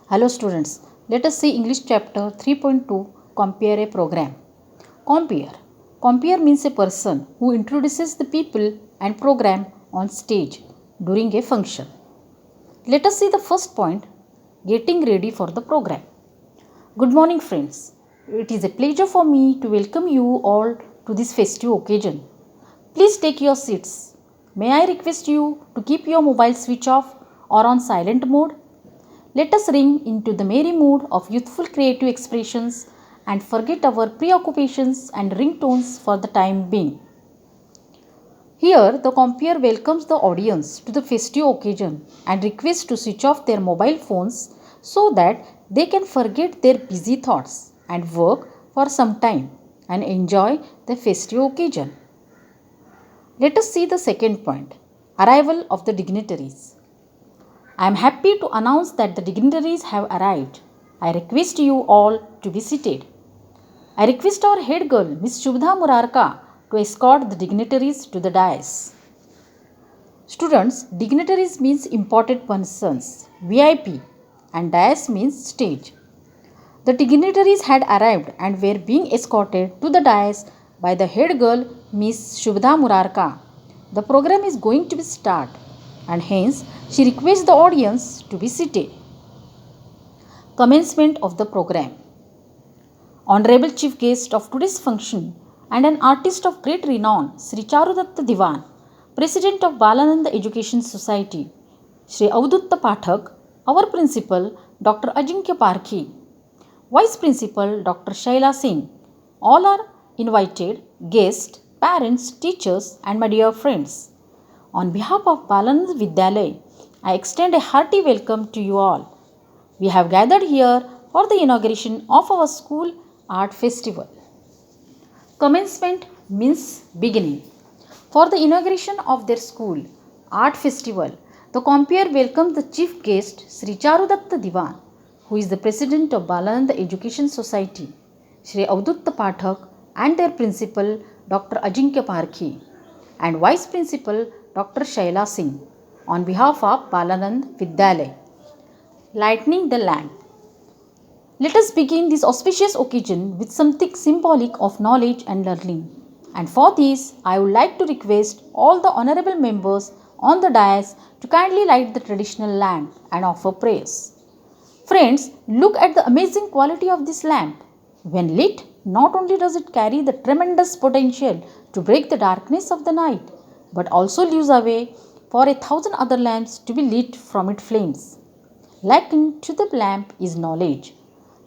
Hello students, let us see English chapter 3.2 Compare a program. Compare. Compare means a person who introduces the people and program on stage during a function. Let us see the first point, getting ready for the program. Good morning friends. It is a pleasure for me to welcome you all to this festive occasion. Please take your seats. May I request you to keep your mobile switch off or on silent mode? Let us ring into the merry mood of youthful creative expressions and forget our preoccupations and ringtones for the time being. Here, the compere welcomes the audience to the festive occasion and requests to switch off their mobile phones so that they can forget their busy thoughts and work for some time and enjoy the festive occasion. Let us see the second point, arrival of the dignitaries. I am happy to announce that the dignitaries have arrived. I request you all to be seated. I request our head girl, Miss Shubha Murarka, to escort the dignitaries to the dais. Students, dignitaries means important persons, VIP, and dais means stage. The dignitaries had arrived and were being escorted to the dais by the head girl, Miss Shubha Murarka. The program is going to be start and hence she requests the audience to be seated. Commencement of the program. Honorable chief guest of today's function and an artist of great renown, Sri Charudatta Diwan, President of Balananda Education Society, Sri Avadutta Pathak, our principal, Dr. Ajinkya Parkhi, Vice Principal, Dr. Shaila Singh. All are invited guests, parents, teachers, and my dear friends. On behalf of Balananda Vidyalaya, I extend a hearty welcome to you all. We have gathered here for the inauguration of our school art festival. Commencement means beginning. For the inauguration of their school art festival, the compere welcomed the chief guest Sri Charudatta Diwan, who is the president of Balananda Education Society, Sri Avadutta Pathak, and their principal Dr. Ajinkya Parkhi, and vice principal Dr. Shaila Singh, on behalf of Balanand Vidyalaya. Lighting the lamp. Let us begin this auspicious occasion with something symbolic of knowledge and learning. And for this, I would like to request all the honorable members on the dais to kindly light the traditional lamp and offer prayers. Friends, look at the amazing quality of this lamp. When lit, not only does it carry the tremendous potential to break the darkness of the night, but also leaves a way for 1,000 other lamps to be lit from its flames. Likened to the lamp is knowledge.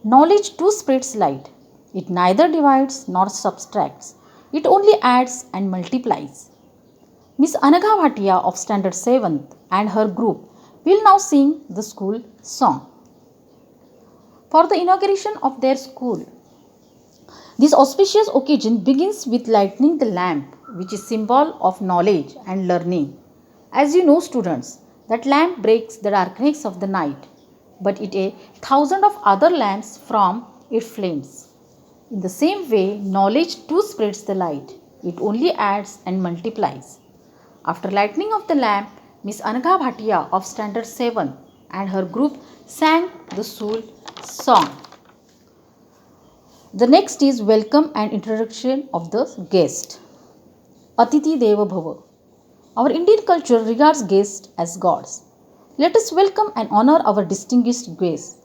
Knowledge too spreads light. It neither divides nor subtracts. It only adds and multiplies. Miss Anagha Bhatia of Standard 7th and her group will now sing the school song. For the inauguration of their school, this auspicious occasion begins with lighting the lamp, which is symbol of knowledge and learning. As you know, students, that lamp breaks the darkness of the night, but it 1,000 of other lamps from its flames. In the same way, knowledge too spreads the light. It only adds and multiplies. After lighting of the lamp, Miss Anagha Bhatia of Standard 7 and her group sang the school song. The next is welcome and introduction of the guest. Atiti Deva Bhava. Our Indian culture regards guests as gods. Let us welcome and honor our distinguished guests.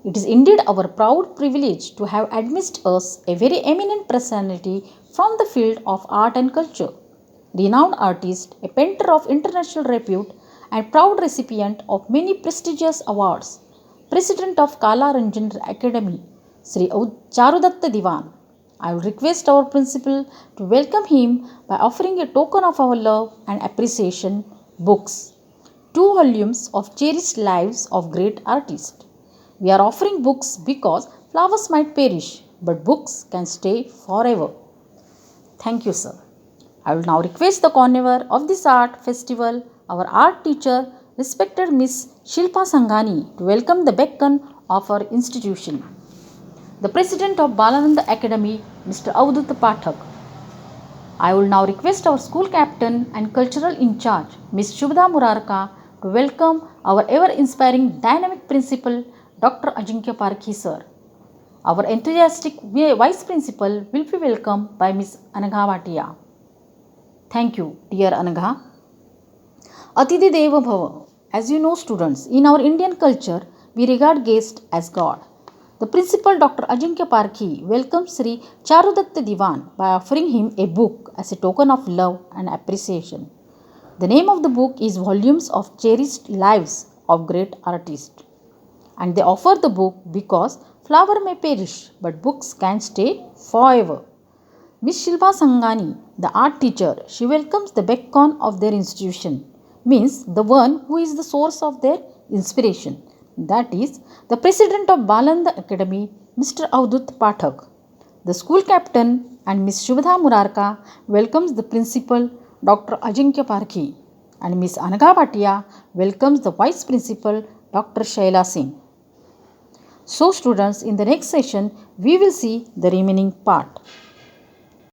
It is indeed our proud privilege to have amidst us a very eminent personality from the field of art and culture. Renowned artist, a painter of international repute, and proud recipient of many prestigious awards, President of Kala Ranjan Academy, Sri Charudatta Diwan. I will request our principal to welcome him by offering a token of our love and appreciation, books. 2 volumes of cherished lives of great artists. We are offering books because flowers might perish, but books can stay forever. Thank you, sir. I will now request the convener of this art festival, our art teacher, respected Miss Shilpa Sanghani, to welcome the beacon of our institution. The president of Balananda Academy, Mr. Avadutta Pathak. I will now request our school captain and cultural in charge, Ms. Shubha Murarka, to welcome our ever-inspiring dynamic principal, Dr. Ajinkya Parkhi sir. Our enthusiastic Vice Principal will be welcomed by Ms. Anagha Bhatia. Thank you, dear Anagha. Atidhi Deva Bhava. As you know, students, in our Indian culture, we regard guests as God. The principal, Dr. Ajinkya Parkhi, welcomes Sri Charudatta Diwan by offering him a book as a token of love and appreciation. The name of the book is Volumes of Cherished Lives of Great Artists. And they offer the book because flower may perish, but books can stay forever. Miss Shilpa Sangani, the art teacher, she welcomes the beacon of their institution, means the one who is the source of their inspiration. That is, the president of Balananda Academy, Mr. Avdut Pathak. The school captain and Miss Shubhadha Murarka welcomes the principal, Dr. Ajinkya Parkhi, and Miss Anagha Bhatia welcomes the vice principal, Dr. Shaila Singh. So students, in the next session, we will see the remaining part.